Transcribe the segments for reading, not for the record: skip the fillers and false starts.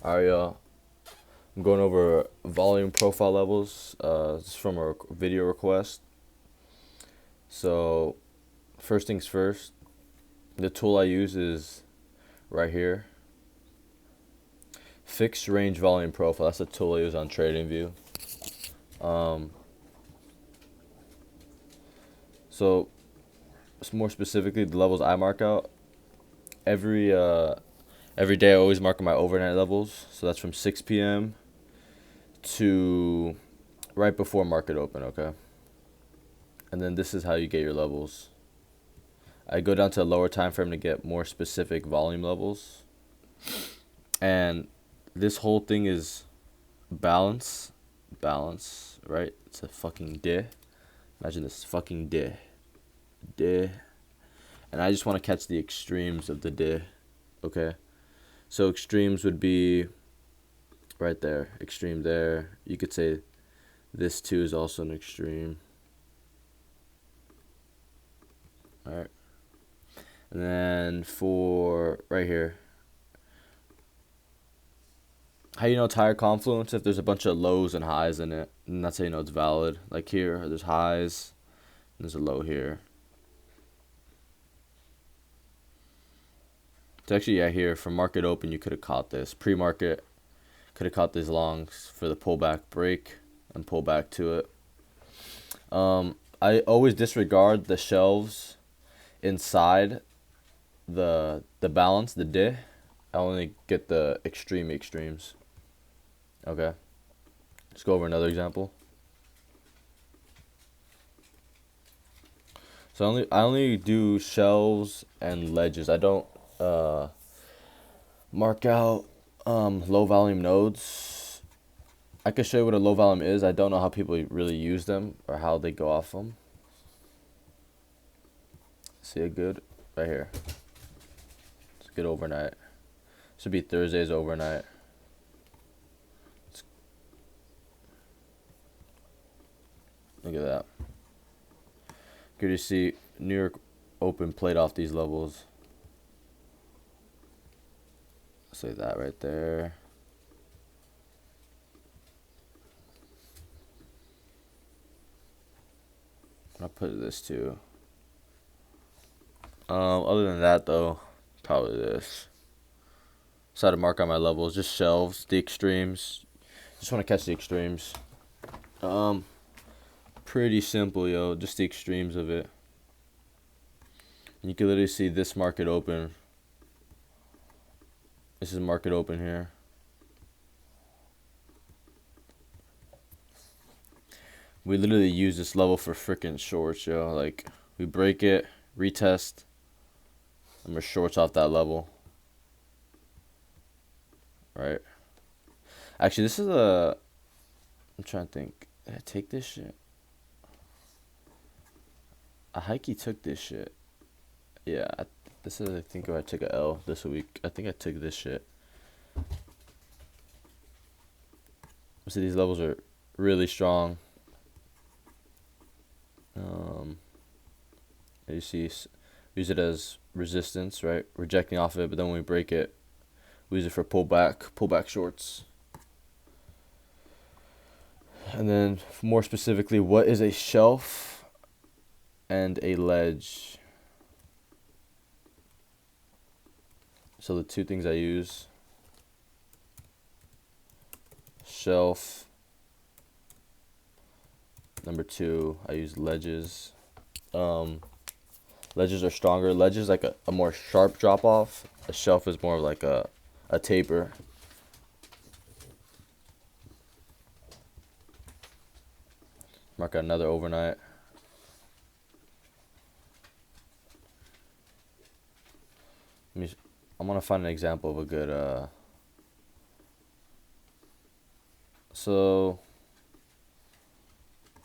Alright, y'all. I'm going over volume profile levels. This is from a video request. So, first things first, the tool I use is right here. Fixed range volume profile. That's the tool I use on TradingView. So, more specifically, the levels I mark out every day. I always mark my overnight levels. So that's from 6 p.m. to right before market open. Okay. And then this is how you get your levels. I go down to a lower time frame to get more specific volume levels. And this whole thing is balance, right? It's a fucking day. Imagine this fucking day. And I just want to catch the extremes of the day, okay? So extremes would be right there, extreme there. You could say this too is also an extreme. All right. And then for right here, how you know it's higher confluence? If there's a bunch of lows and highs in it, and that's how you know it's valid. Like here, there's highs, and there's a low here. It's actually, yeah, here from market open, you could have caught this. Pre-market, could have caught these longs for the pullback break and pull back to it. I always disregard the shelves inside the balance, the day. I only get the extremes. Okay. Let's go over another example. So I only do shelves and ledges. I don't mark out low volume nodes. I can show you what a low volume is. I don't know how people really use them or how they go off them. See it good? Right here. It's good overnight. Should be Thursday's overnight. Look at that. Good to see New York open played off these levels. Say that right there. I'll put this too. Other than that though, probably this. So I had to mark on my levels, just shelves, the extremes. Just want to catch the extremes. Pretty simple, yo. Just the extremes of it. And you can literally see this market open. This is market open here. We literally use this level for freaking shorts, yo. Like, we break it, retest, and we're shorts off that level. Right? Actually, this is a... I'm trying to think. Did I take this shit? A hikey took this shit. Yeah, this is, I think, where I took a L this week. I think I took this shit. So these levels are really strong. You see, use it as resistance, right? Rejecting off of it, but then when we break it, we use it for pullback shorts. And then more specifically, what is a shelf and a ledge? So the two things I use, shelf. Number two, I use ledges. Ledges are stronger. Ledges like a more sharp drop off. A shelf is more of like a taper. Mark out another overnight. I'm gonna find an example of a good so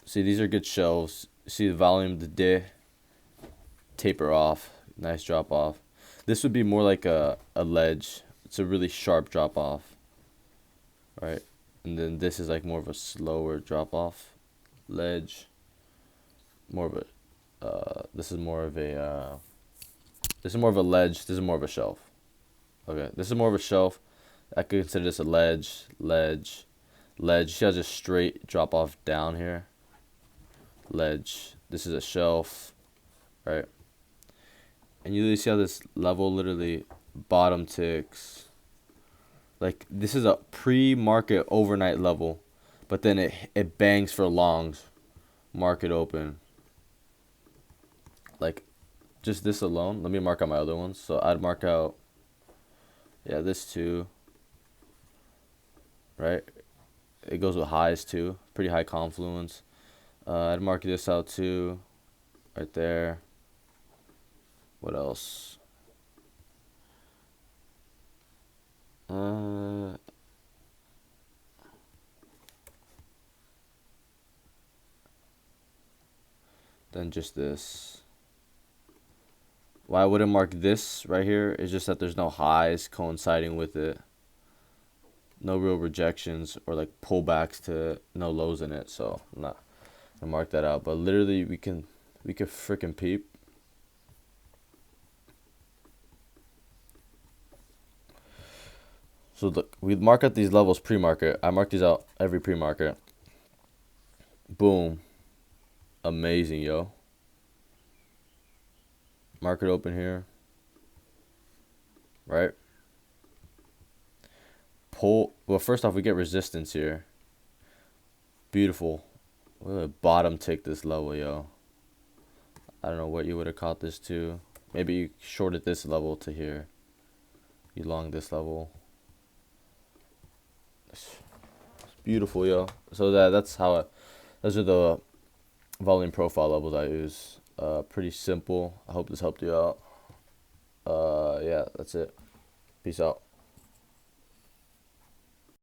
see, these are good shelves. See the volume of the day, taper off, nice drop off. This would be more like a ledge. It's a really sharp drop off, right? And then this is like more of a slower drop off, ledge. More of a this is more of a ledge. This is more of a shelf. Okay, this is more of a shelf. I could consider this a ledge, ledge, ledge. See how just straight drop off down here? Ledge. This is a shelf, right? And you literally see how this level literally bottom ticks. Like, this is a pre-market overnight level, but then it bangs for longs, market open. Like, just this alone. Let me mark out my other ones. So I'd mark out, yeah, this too, right? It goes with highs too. Pretty high confluence. I'd mark this out too, right there. What else? Then just this. Why I wouldn't mark this right here is just that there's no highs coinciding with it. No real rejections or like pullbacks to no lows in it. So I'm not gonna mark that out. But literally we could freaking peep. So look, we mark out these levels pre-market. I mark these out every pre-market. Boom. Amazing, yo. Market open here. Right? Pull. Well, first off, we get resistance here. Beautiful. We're gonna bottom tick this level, yo. I don't know what you would have caught this to. Maybe you shorted this level to here. You long this level. It's beautiful, yo. So that's how those are the volume profile levels I use. Pretty simple. I hope this helped you out. Yeah, that's it. Peace out.